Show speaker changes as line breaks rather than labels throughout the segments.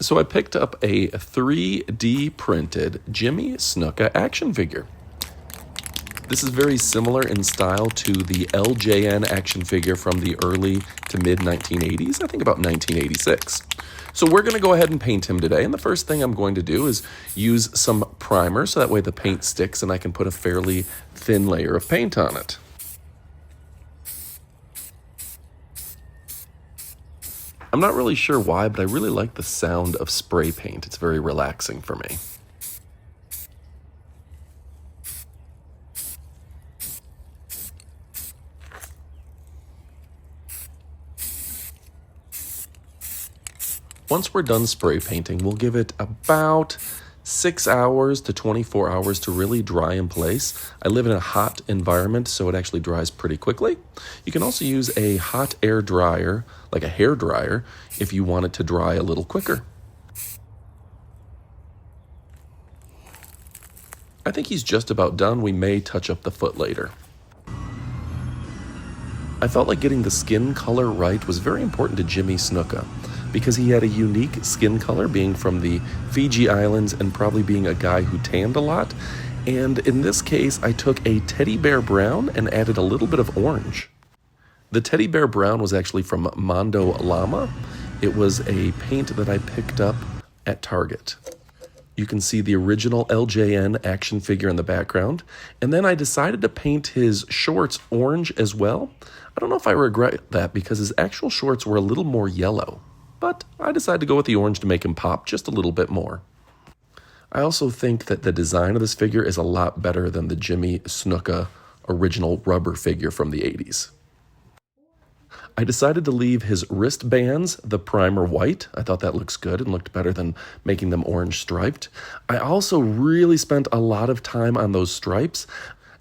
So I picked up a 3D printed Jimmy Snuka action figure. This is very similar in style to the LJN action figure from the early to mid 1980s, I think about 1986. So we're going to go ahead and paint him today, and the first thing I'm going to do is use some primer so that way the paint sticks and I can put a fairly thin layer of paint on it. I'm not really sure why, but I really like the sound of spray paint. It's very relaxing for me. Once we're done spray painting, we'll give it about 6 hours to 24 hours to really dry in place. I live in a hot environment, so it actually dries pretty quickly. You can also use a hot air dryer, like a hair dryer, if you want it to dry a little quicker. I think he's just about done. We may touch up the foot later. I felt like getting the skin color right was very important to Jimmy Snuka, because he had a unique skin color, being from the Fiji Islands and probably being a guy who tanned a lot. And in this case, I took a teddy bear brown and added a little bit of orange. The teddy bear brown was actually from Mondo Llama. It was a paint that I picked up at Target. You can see the original LJN action figure in the background. And then I decided to paint his shorts orange as well. I don't know if I regret that, because his actual shorts were a little more yellow. But I decided to go with the orange to make him pop just a little bit more. I also think that the design of this figure is a lot better than the Jimmy Snuka original rubber figure from the 80s. I decided to leave his wristbands the primer white. I thought that looks good and looked better than making them orange striped. I also really spent a lot of time on those stripes.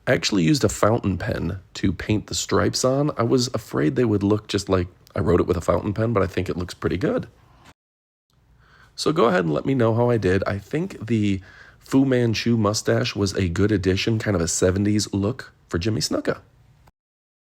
I actually used a fountain pen to paint the stripes on. I was afraid they would look just like I wrote it with a fountain pen, but I think it looks pretty good. So go ahead and let me know how I did. I think the Fu Manchu mustache was a good addition, kind of a 70s look for Jimmy Snuka.